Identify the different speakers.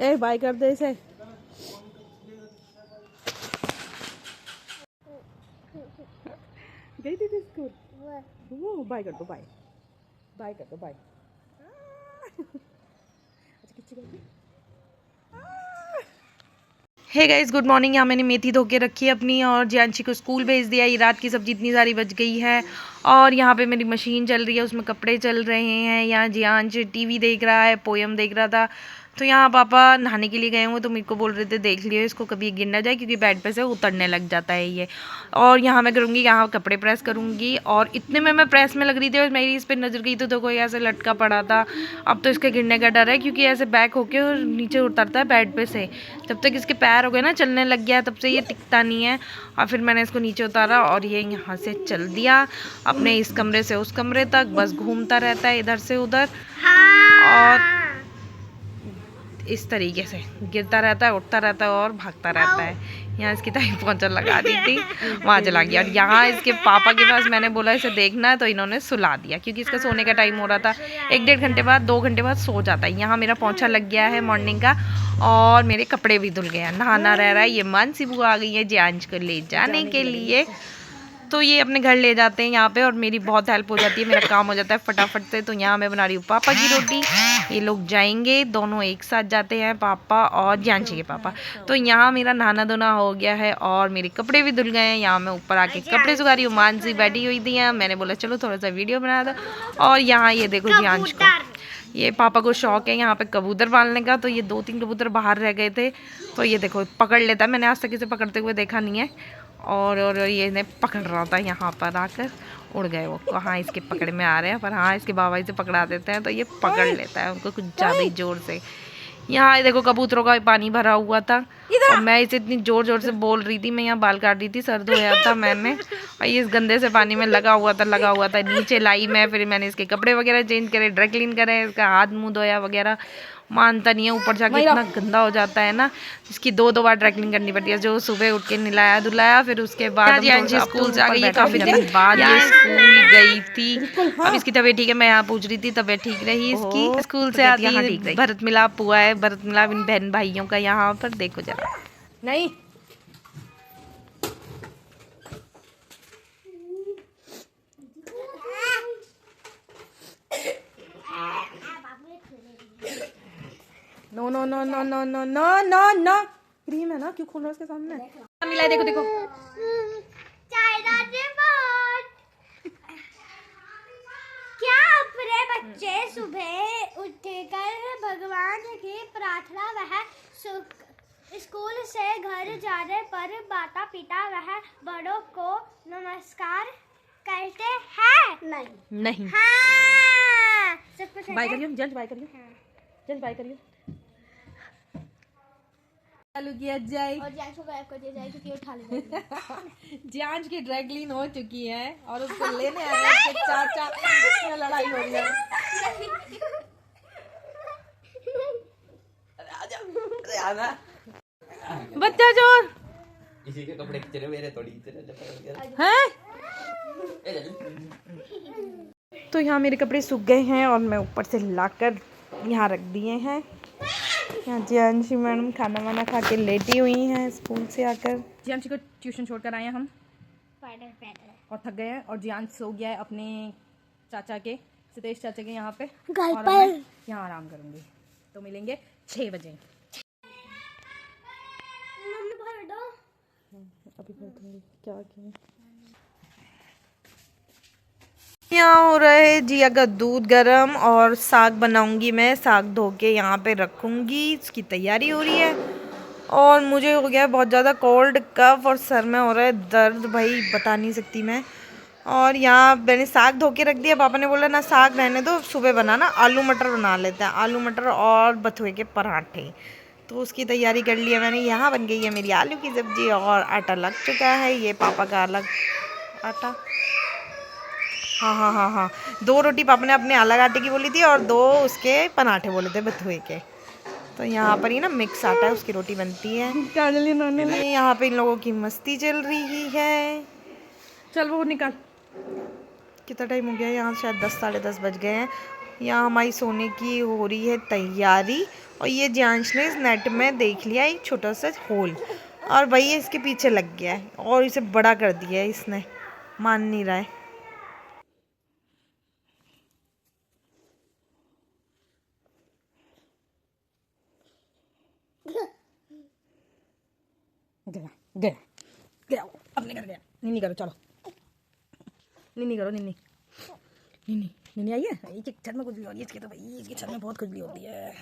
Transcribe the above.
Speaker 1: ए bye कर दे इसे। गई थी स्कूल। वो बाय कर दो, बाय बाय कर दो, bye. Hey guys, good morning. यहाँ मैंने मेथी धो के रखी है अपनी और जियांशी को स्कूल भेज दिया। ये रात की सब्जी इतनी सारी बच गई है और यहाँ पे मेरी मशीन चल रही है, उसमें कपड़े चल रहे हैं। यहाँ जियांश टीवी देख रहा है, पोयम देख रहा था। तो यहाँ पापा नहाने के लिए गए हुए, तो मेरे को बोल रहे थे देख लियो इसको कभी गिर ना जाए, क्योंकि बेड पे से उतरने लग जाता है ये। और यहाँ मैं करूँगी, यहाँ कपड़े प्रेस करूँगी। और इतने में मैं प्रेस में लग रही थी और मेरी इस पर नज़र गई तो देखो ऐसे लटका पड़ा था। अब तो इसके गिरने का डर है, क्योंकि ऐसे बैक होके और नीचे उतरता है बेड पे से। जब तक इसके पैर हो गए ना, चलने लग गया, तब से ये टिकता नहीं है। और फिर मैंने इसको नीचे उतारा और ये यहाँ से चल दिया अपने इस कमरे से उस कमरे तक, बस घूमता रहता है इधर से उधर। और इस तरीके से गिरता रहता है, उठता रहता है और भागता रहता है। यहाँ इसकी ताई पोंछा लगा दी थी, वहाँ चला गया। और यहाँ इसके पापा के पास मैंने बोला इसे देखना है, तो इन्होंने सुला दिया, क्योंकि इसका सोने का टाइम हो रहा था। 1-1.5 घंटे बाद 2 घंटे बाद सो जाता है। यहाँ मेरा पोंछा लग गया है मॉर्निंग का और मेरे कपड़े भी धुल गए हैं। नहाना रह रहा है। ये मानसी बुआ आ गई है जियांश को ले जाने के लिए, तो ये अपने घर ले जाते हैं यहाँ पे और मेरी बहुत हेल्प हो जाती है, मेरा काम हो जाता है फटाफट से। तो यहाँ मैं बना रही हूँ पापा की रोटी। ये लोग जाएंगे, दोनों एक साथ जाते हैं, पापा और जियांशी के पापा। तो यहाँ मेरा नहाना धोना हो गया है और मेरे कपड़े भी धुल गए हैं। यहाँ मैं ऊपर आके कपड़े सुखा रही हूँ। मानसी बैठी हुई थी यहाँ, मैंने बोला चलो थोड़ा सा वीडियो बना दो। और यहाँ ये देखो जियांश को, ये पापा को शौक है यहाँ पे कबूतर पालने का, तो ये 2-3 कबूतर बाहर रह गए थे, तो ये देखो पकड़ लेता है। मैंने आज तक इसे पकड़ते हुए देखा नहीं है। और ये इन्हें पकड़ रहा था, यहाँ पर आकर उड़ गए वो। हाँ, इसके पकड़ में आ रहे हैं, पर हाँ इसके बाबा इसे पकड़ा देते हैं तो ये पकड़ लेता है उनको कुछ ज़्यादा ही ज़ोर से। यहाँ देखो कबूतरों का पानी भरा हुआ था और मैं इसे इतनी ज़ोर ज़ोर से बोल रही थी। मैं यहाँ बाल काट रही थी, सर धोया था मैंने और ये इस गंदे से पानी में लगा हुआ था। नीचे लाई मैं, फिर मैंने इसके कपड़े वगैरह चेंज करे, ड्राई क्लीन करे, इसका हाथ मुँह धोया वगैरह। मानता नहीं है, ऊपर जाके इतना गंदा हो जाता है ना, इसकी 2 बार ड्राई क्लीन करनी पड़ती है। जो सुबह उठ के नहलाया धुलाया, फिर उसके बाद स्कूल से आ गई है। काफ़ी दिन बाद ये स्कूल गई थी। अब इसकी तबीयत ठीक है, मैं यहाँ पूछ रही थी, तबीयत ठीक रही इसकी। स्कूल से आती भरत मिलाप हुआ है, भरत मिलाप इन बहन भाइयों का। यहाँ पर देखो जरा, नहीं no no no no no no no no no, cream है ना, क्यों खोल रहा है उसके सामने? मिला है, देखो देखो।
Speaker 2: क्या अपने बच्चे सुबह उठकर भगवान की प्रार्थना वह स्कूल से घर जाने पर माता पिता वह बड़ों को नमस्कार करते हैं? नहीं
Speaker 1: नहीं।
Speaker 2: हाँ, सब कुछ
Speaker 1: बाय करियो, जल्द बाय करियो, जल्द बाय करियो। चालू किया जाए
Speaker 2: और जियांश को गायब कर दिया जाए, क्योंकि उठा ले।
Speaker 1: जियांश की ड्राई क्लीन हो चुकी है और उसको लेने आ रहे हैं उसके चाचा। में लड़ाई हो रही है। अरे आजा बच्चा चोर,
Speaker 3: इसी के कपड़े खींच रहे मेरे, थोड़ी
Speaker 1: हैं? तो यहाँ मेरे कपड़े सूख गए हैं और मैं ऊपर से लाकर यहाँ रख दिए हैं। यहाँ जियांशी मैडम खाना वाना खा के लेटी हुई हैं स्कूल से आकर। जियांशी को ट्यूशन छोड़कर आए हैं हम और थक गए हैं। और जियांश सो गया है अपने चाचा के, सितेश चाचा के यहाँ पे, और मैं यहाँ आराम करूँगी। तो मिलेंगे 6 बजे। अभी भर दूँगी, क्या किया? यहाँ हो रहा है जिया का दूध गरम और साग बनाऊंगी मैं। साग धो के यहाँ पे रखूंगी, इसकी तैयारी हो रही है। और मुझे हो गया है बहुत ज़्यादा कोल्ड, कफ और सर में हो रहा है दर्द, भाई बता नहीं सकती मैं। और यहाँ मैंने साग धो के रख दिया। पापा ने बोला ना साग रहने दो, सुबह बनाना, आलू मटर बना लेते हैं, आलू मटर और बथुए के पराठे। तो उसकी तैयारी कर लिया मैंने। यहाँ बन गई है मेरी आलू की सब्ज़ी और आटा लग चुका है। ये पापा का अलग आटा, हाँ, 2 रोटी पापा ने अपने अलग आटे की बोली थी और 2 उसके पराठे बोले थे बथुए के। तो यहाँ पर ही ना मिक्स आटा है, उसकी रोटी बनती है। यहाँ पे इन लोगों की मस्ती चल रही है। चल वो निकाल, कितना टाइम हो गया है? यहाँ शायद 10 साढ़े 10 बज गए हैं। यहाँ हमारी सोने की हो रही है तैयारी और ये जियांश ने इस नेट में देख लिया एक छोटा सा होल और वही इसके पीछे लग गया है और इसे बड़ा कर दिया है इसने, मान नहीं रहा है। गया गया गया, अपने घर गया। निन्नी करो, चलो निन्नी करो, निन्नी निन्नी निन्नी आई है। ये छत में खुजली हो रही है इसके, तो भाई इसके छत में बहुत खुजली होती है।